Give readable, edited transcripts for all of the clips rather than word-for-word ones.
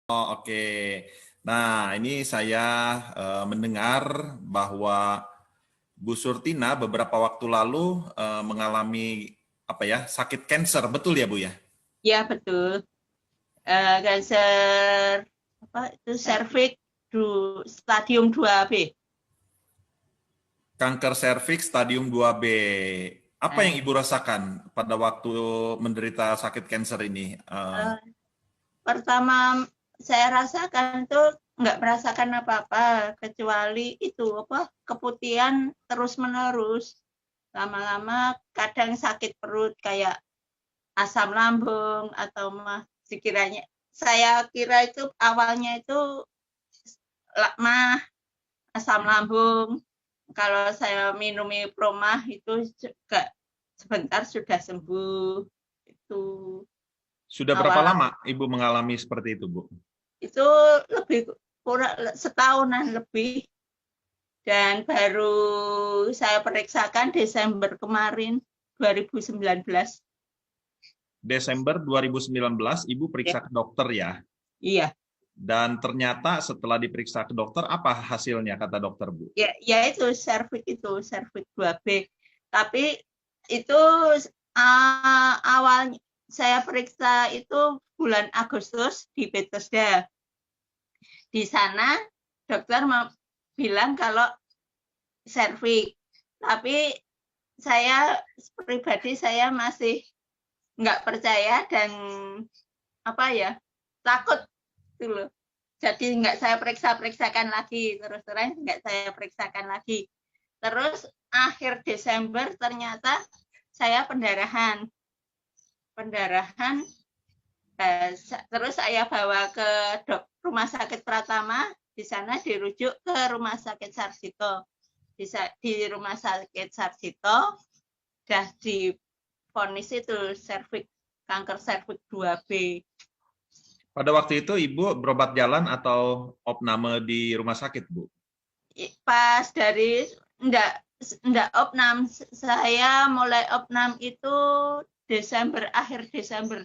Oh, oke. Nah, ini saya mendengar bahwa Bu Surtina beberapa waktu lalu mengalami apa ya, sakit kanker, betul ya Bu ya? Ya, betul. Kanker apa itu serviks stadium 2B. Kanker serviks stadium 2B. Apa yang Nah, Ibu rasakan pada waktu menderita sakit kanker ini? eh, pertama saya rasakan tuh nggak merasakan apa-apa kecuali itu apa keputihan terus menerus. Lama-lama kadang sakit perut kayak asam lambung atau mah sekiranya saya kira itu awalnya itu mah asam lambung. Kalau saya minum Promah itu juga sebentar sudah sembuh. Itu Sudah berapa awal lama Ibu mengalami seperti itu, Bu? itu lebih kurang setahunan lebih dan baru saya periksakan Desember kemarin 2019. Desember 2019 Ibu Ya, periksa ke dokter ya. iya. Dan ternyata setelah diperiksa ke dokter, apa hasilnya kata dokter, Bu? Ya itu serviks 2B. Tapi itu awalnya saya periksa itu bulan Agustus di Bethesda. Di sana dokter bilang kalau serviks. Tapi saya pribadi saya masih nggak percaya dan apa ya takut gitu loh. Jadi nggak saya periksakan lagi, terus terang nggak saya periksakan lagi. Terus akhir Desember ternyata saya pendarahan, pendarahan. Terus saya bawa ke rumah sakit Pratama, di sana dirujuk ke rumah sakit Sarjito. Di rumah sakit Sarjito sudah divonis itu kanker serviks 2B. Pada waktu itu Ibu berobat jalan atau opname di rumah sakit, Bu? Pas dari enggak opnam, saya mulai opnam itu akhir Desember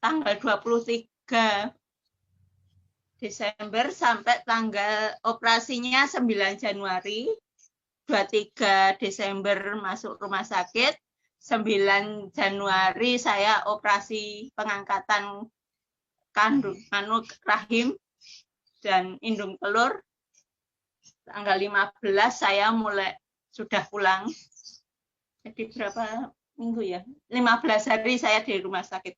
tanggal 23 Desember sampai tanggal operasinya 9 Januari, 23 Desember masuk rumah sakit, 9 Januari saya operasi pengangkatan kandung rahim dan indung telur. Tanggal 15 saya mulai sudah pulang. Jadi berapa minggu ya? 15 hari saya di rumah sakit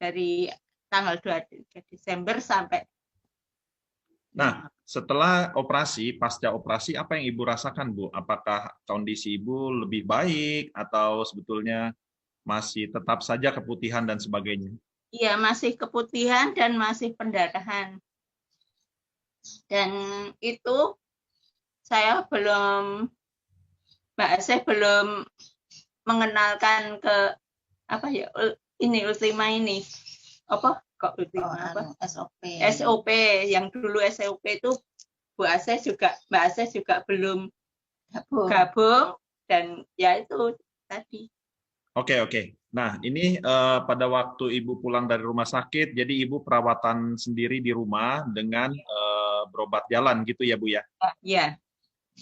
dari tanggal 23 Desember sampai. Nah, setelah operasi, pasca operasi, apa yang Ibu rasakan, Bu? Apakah kondisi Ibu lebih baik atau sebetulnya masih tetap saja keputihan dan sebagainya? Iya, masih keputihan dan masih pendarahan. Dan itu saya Mbak Asih belum mengenalkan ke apa ya ini Ultima ini apa kok Ultima apa SOP yang dulu SOP itu Mbak Asih juga belum gabung dan ya itu tadi. Oke, oke. Nah, ini pada waktu Ibu pulang dari rumah sakit, jadi Ibu perawatan sendiri di rumah dengan berobat jalan gitu ya, Bu ya? Ya,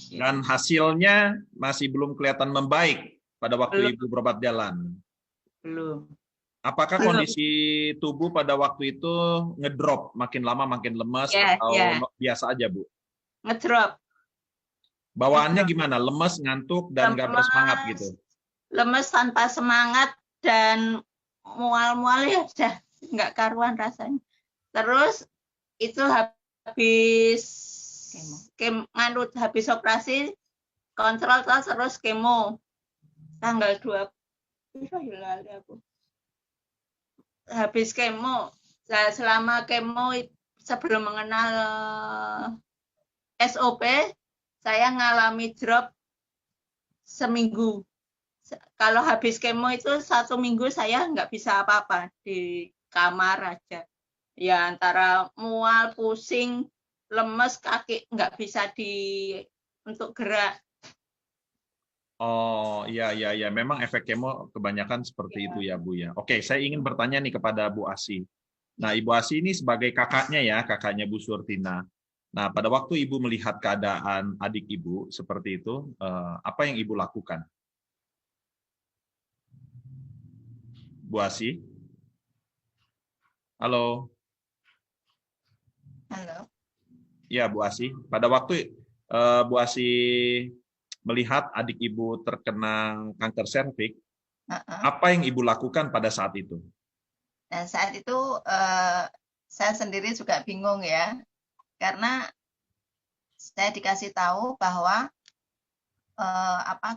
Dan hasilnya masih belum kelihatan membaik pada waktu belum Ibu berobat jalan. belum Apakah belum kondisi tubuh pada waktu itu ngedrop, makin lama makin lemas ya atau ya biasa aja, Bu? ngedrop Bawaannya ngedrop gimana? Lemes, ngantuk, dan nggak bersemangat lemes gitu? lemes tanpa semangat dan mual-mual ya udah nggak karuan rasanya. Terus itu habis habis operasi kontrol terus kemo tanggal 2 aku habis kemo. Selama kemo sebelum mengenal SOP saya ngalami drop seminggu. Kalau habis kemo itu 1 minggu saya nggak bisa apa-apa di kamar aja. Ya antara mual, pusing, lemes, kaki nggak bisa untuk gerak. Oh, iya, iya, iya. Memang efek kemo kebanyakan seperti itu Ya, ya, Bu ya. Oke, saya ingin bertanya nih kepada Bu Asi. Nah, Ibu Asi ini sebagai kakaknya ya, kakaknya Bu Surtina. Nah, pada waktu Ibu melihat keadaan adik Ibu seperti itu, apa yang Ibu lakukan? Bu Asi? Halo? Halo. Ya, Bu Asi. Pada waktu Bu Asi melihat adik Ibu terkena kanker serviks, Heeh. apa yang Ibu lakukan pada saat itu? Nah, saat itu saya sendiri juga bingung ya, karena saya dikasih tahu bahwa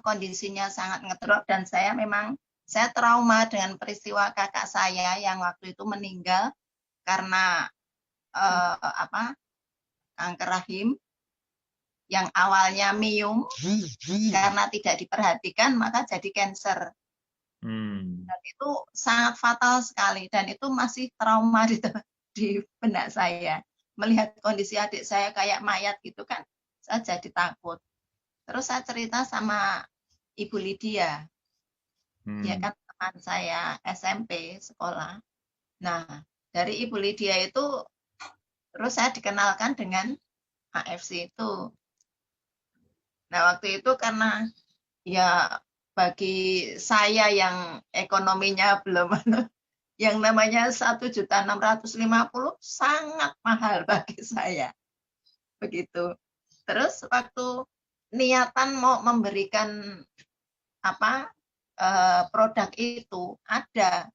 kondisinya sangat ngedrop dan saya trauma dengan peristiwa kakak saya yang waktu itu meninggal karena kanker rahim yang awalnya miom karena tidak diperhatikan maka jadi cancer. Dan itu sangat fatal sekali dan itu masih trauma di benak saya. Melihat kondisi adik saya kayak mayat gitu kan, saya jadi takut. Terus saya cerita sama Ibu Lydia, dia kan teman saya SMP sekolah. Nah, dari Ibu Lydia itu terus saya dikenalkan dengan AFC itu. Nah, waktu itu karena ya bagi saya yang ekonominya belum yang namanya 1.650.000 sangat mahal bagi saya. Begitu. Terus waktu niatan mau memberikan produk itu ada,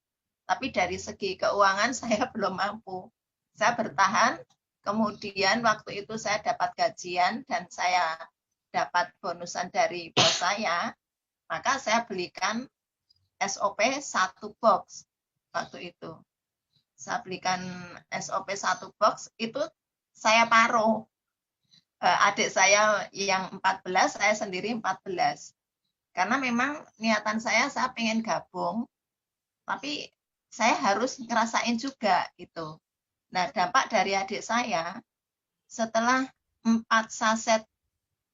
tapi dari segi keuangan saya belum mampu. Saya bertahan, kemudian waktu itu saya dapat gajian dan saya dapat bonusan dari bos saya, maka saya belikan SOP 1 box waktu itu. Saya belikan SOP 1 box, itu saya paruh. Adik saya yang 14, saya sendiri 14. Karena memang niatan saya pengen gabung, tapi saya harus ngerasain juga gitu. Nah, dampak dari adik saya, setelah 4 saset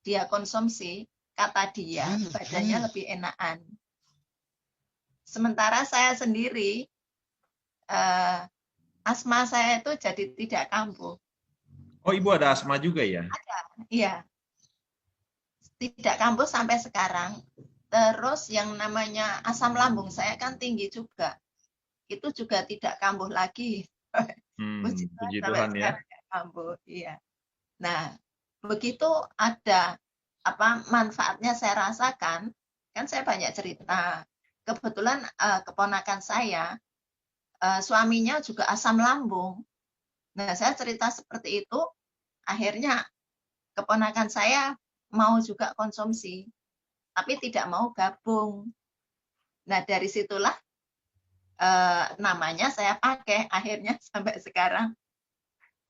dia konsumsi, kata dia badannya lebih enakan. Sementara saya sendiri, asma saya itu jadi tidak kambuh. Oh, Ibu ada asma juga ya? Ada, iya. Tidak kambuh sampai sekarang. Terus yang namanya asam lambung saya kan tinggi juga. Itu juga tidak kambuh lagi. Puji Tuhan Puji sampai Tuhan ya. sekarang tidak kambuh. Iya. Nah, begitu ada manfaatnya saya rasakan, kan saya banyak cerita. Kebetulan keponakan saya, suaminya juga asam lambung. Nah, saya cerita seperti itu, akhirnya keponakan saya mau juga konsumsi, tapi tidak mau gabung. Nah, dari situlah namanya saya pakai akhirnya sampai sekarang.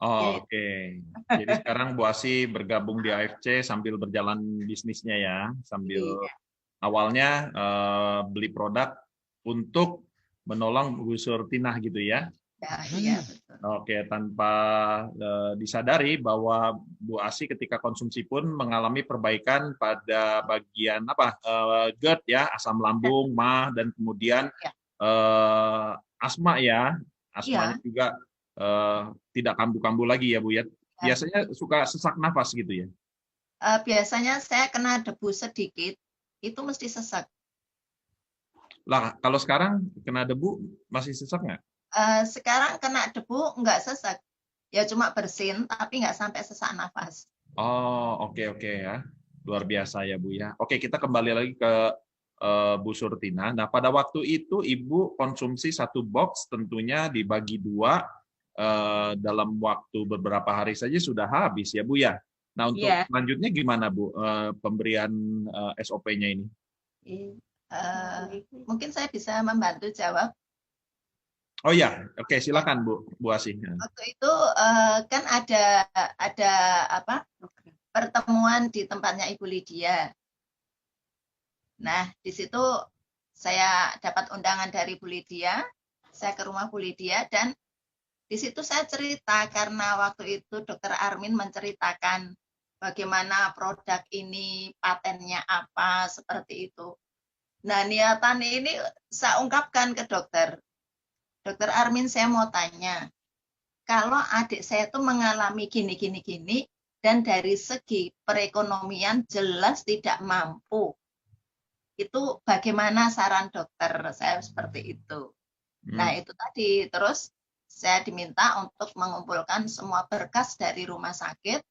Oh, oke. Jadi sekarang Bu Asi bergabung di AFC sambil berjalan bisnisnya ya, sambil Iya, awalnya beli produk untuk menolong Bu Surtinah gitu ya. iya betul. Oke, tanpa disadari bahwa Bu Asi ketika konsumsi pun mengalami perbaikan pada bagian GERD ya, asam lambung, MAH, dan kemudian Ya, asma ya, asmanya iya, juga tidak kambuh-kambuh lagi ya Bu ya. ya. Biasanya suka sesak nafas gitu ya. Biasanya saya kena debu sedikit, itu mesti sesak. Lah, kalau sekarang kena debu masih sesak nggak? Sekarang kena debu nggak sesak, ya cuma bersin, tapi nggak sampai sesak nafas. Oh, oke ya. Luar biasa ya, Bu ya. Oke, kita kembali lagi ke Bu Surtina. Nah, pada waktu itu Ibu konsumsi 1 box tentunya dibagi 2 dalam waktu beberapa hari saja sudah habis ya, Bu ya. Nah, untuk Iya. selanjutnya gimana, Bu, pemberian SOP-nya ini? Mungkin saya bisa membantu jawab. Oh ya, oke silakan Bu Asih. Waktu itu kan ada pertemuan di tempatnya Ibu Lydia. Nah, di situ saya dapat undangan dari Bu Lydia, saya ke rumah Bu Lydia dan di situ saya cerita karena waktu itu Dokter Armin menceritakan bagaimana produk ini, patennya apa, seperti itu. Nah, niatan ini saya ungkapkan ke dokter. Dokter Armin, saya mau tanya, kalau adik saya tuh mengalami gini, dan dari segi perekonomian jelas tidak mampu. Itu bagaimana saran dokter? Saya seperti itu. Nah, itu tadi. Terus saya diminta untuk mengumpulkan semua berkas dari rumah sakit,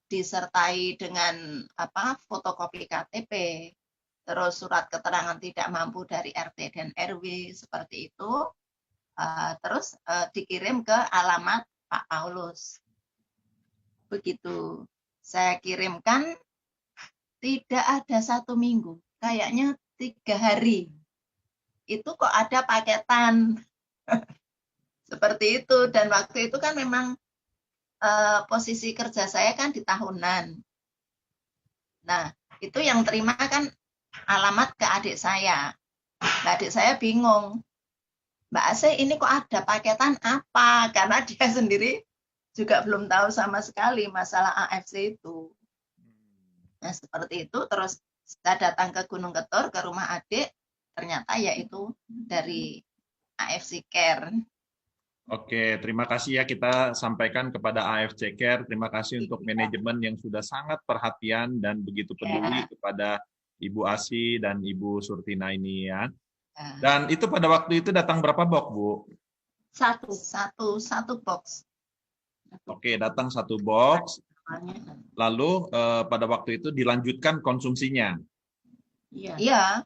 disertai dengan fotokopi KTP, terus surat keterangan tidak mampu dari RT dan RW, seperti itu. Terus dikirim ke alamat Pak Paulus. Begitu. Saya kirimkan, tidak ada 1 minggu, kayaknya 3 hari. Itu kok ada paketan. Seperti itu. Dan waktu itu kan memang posisi kerja saya kan di tahunan. Nah, itu yang terima kan alamat ke adik saya. Nah, adik saya bingung. Mbak Ase, ini kok ada paketan apa? Karena dia sendiri juga belum tahu sama sekali masalah AFC itu. Nah, seperti itu. Terus saya datang ke Gunung Ketur, ke rumah adik. Ternyata yaitu dari AFC Care. Oke, terima kasih ya, kita sampaikan kepada AFC Care. Terima kasih untuk manajemen yang sudah sangat perhatian dan begitu peduli kepada Ibu Asi dan Ibu Surtina ini ya. Dan itu pada waktu itu datang berapa box, Bu? Satu box. Oke, datang 1 box. Lalu pada waktu itu dilanjutkan konsumsinya. Iya.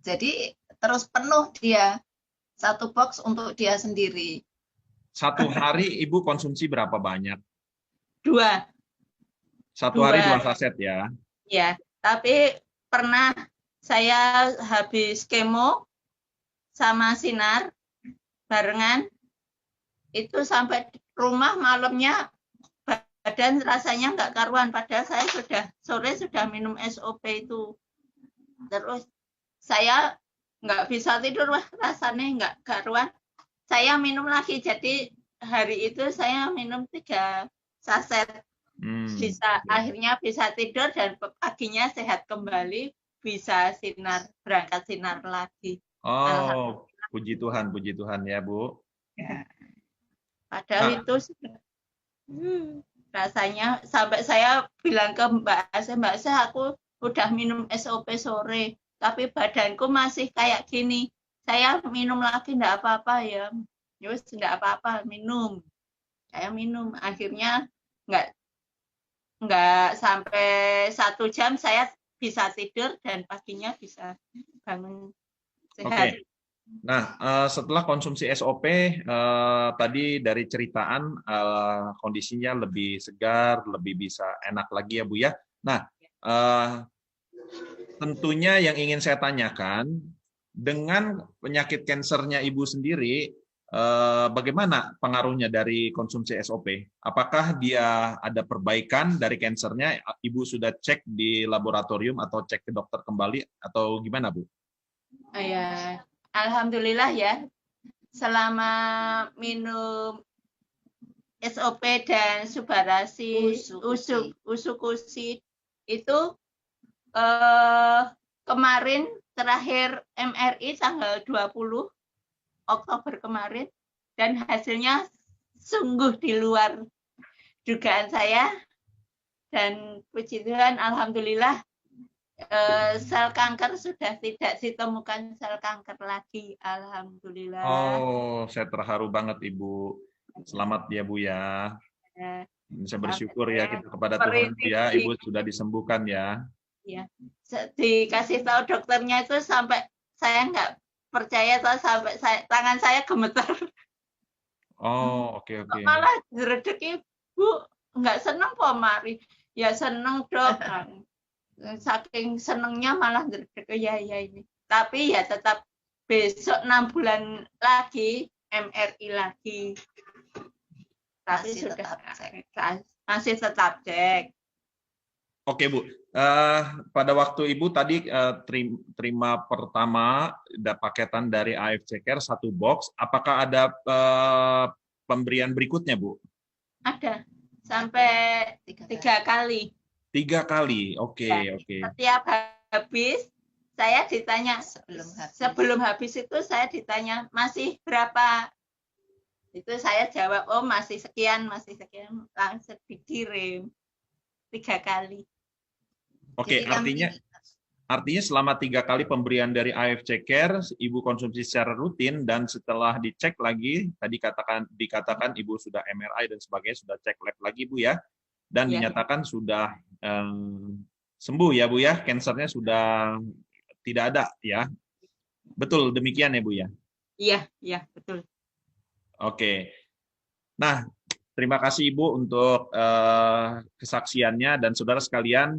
Jadi terus penuh dia. 1 box untuk dia sendiri. 1 hari Ibu konsumsi berapa banyak? 2. 1 hari 2 saset ya? Iya, tapi pernah saya habis kemo sama sinar barengan, itu sampai rumah malamnya badan rasanya nggak karuan, padahal saya sore sudah minum SOP itu. Terus saya nggak bisa tidur, rasanya nggak karuan. Saya minum lagi, jadi hari itu saya minum 3 saset. Akhirnya bisa tidur dan paginya sehat kembali, bisa berangkat sinar lagi. Oh, puji Tuhan ya, Bu. Ya. Padahal itu rasanya sampai saya bilang ke Mbak Ase, aku udah minum SOP sore, tapi badanku masih kayak gini. Saya minum lagi enggak apa-apa ya. Yus, enggak apa-apa, minum. Saya minum. Akhirnya enggak sampai 1 jam saya bisa tidur dan paginya bisa bangun sehat. Oke. Nah, setelah konsumsi SOP, tadi dari ceritaan kondisinya lebih segar, lebih bisa enak lagi ya, Bu ya. Nah, tentunya yang ingin saya tanyakan, dengan penyakit kansernya Ibu sendiri, bagaimana pengaruhnya dari konsumsi SOP? Apakah dia ada perbaikan dari kansernya? Ibu sudah cek di laboratorium atau cek ke dokter kembali atau gimana, Bu? Ya, alhamdulillah ya. Selama minum SOP dan Subarasi, Usukusi itu kemarin terakhir MRI tanggal 20 Oktober kemarin, dan hasilnya sungguh di luar dugaan saya, dan puji Tuhan alhamdulillah sel kanker sudah tidak ditemukan sel kanker lagi, alhamdulillah. Oh, saya terharu banget Ibu. Selamat ya Bu ya. Saya bersyukur ya kita kepada Tuhan ya, Ibu sudah disembuhkan ya. Ya, dikasih tahu dokternya itu sampai saya nggak percaya, sampai tangan saya gemetar. Oh, oke. Malah jeredek Ibu, nggak seneng kok mari. Ya seneng Dok. Saking senengnya malah jeredek ya ini. Tapi ya tetap besok 6 bulan lagi MRI lagi. Tapi masih tetap cek. Oke Bu, pada waktu Ibu tadi terima pertama paketan dari AFC Care 1 box, apakah ada pemberian berikutnya Bu? Ada, sampai 3 kali. 3 kali, oke. Setiap habis saya ditanya, sebelum habis itu saya ditanya masih berapa Itu saya jawab, oh masih sekian, langsung dikirim 3 kali. Oke, Jadi kami artinya selama 3 kali pemberian dari AFC Care, Ibu konsumsi secara rutin dan setelah dicek lagi, tadi dikatakan Ibu sudah MRI dan sebagainya, sudah cek lab lagi Bu ya, dan Iya. dinyatakan sudah sembuh ya Bu ya, kansernya sudah tidak ada ya. Betul demikian ya Bu ya? Iya, betul. Oke. Nah, terima kasih Ibu untuk kesaksiannya dan saudara sekalian,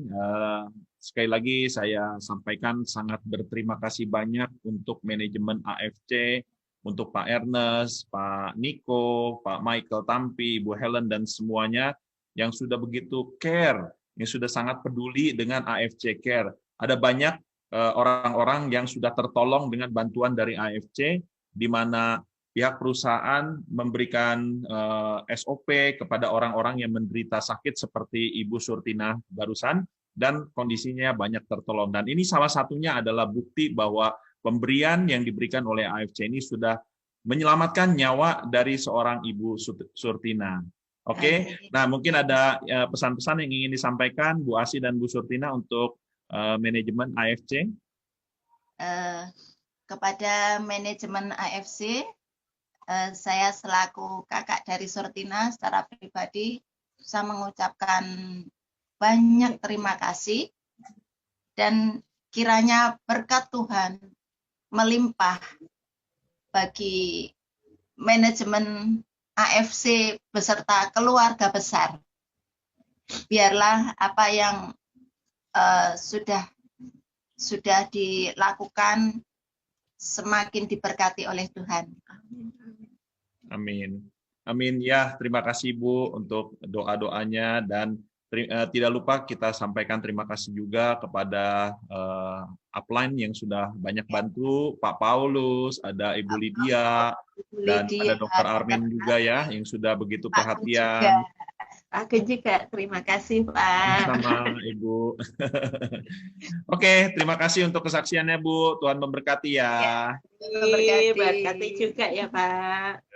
sekali lagi saya sampaikan sangat berterima kasih banyak untuk manajemen AFC, untuk Pak Ernest, Pak Niko, Pak Michael Tampi, Ibu Helen dan semuanya yang sudah begitu care, yang sudah sangat peduli dengan AFC Care. Ada banyak orang-orang yang sudah tertolong dengan bantuan dari AFC, di mana pihak perusahaan memberikan SOP kepada orang-orang yang menderita sakit seperti Ibu Surtina barusan, dan kondisinya banyak tertolong. Dan ini salah satunya adalah bukti bahwa pemberian yang diberikan oleh AFC ini sudah menyelamatkan nyawa dari seorang Ibu Surtina. Oke, nah mungkin ada pesan-pesan yang ingin disampaikan Bu Asi dan Bu Surtina untuk manajemen AFC. Kepada manajemen AFC, saya selaku kakak dari Surtina secara pribadi, saya mengucapkan banyak terima kasih dan kiranya berkat Tuhan melimpah bagi manajemen AFC beserta keluarga besar. Biarlah apa yang sudah dilakukan semakin diberkati oleh Tuhan. Amin. Amin ya, terima kasih Bu untuk doa-doanya, dan tidak lupa kita sampaikan terima kasih juga kepada upline yang sudah banyak bantu, Pak Paulus, ada Ibu Lydia, dan ada Dr. Armin juga ya yang sudah begitu perhatian. Aku juga terima kasih Pak. Sama Ibu. Oke, terima kasih untuk kesaksiannya Bu. Tuhan memberkati ya. Berkati juga ya Pak.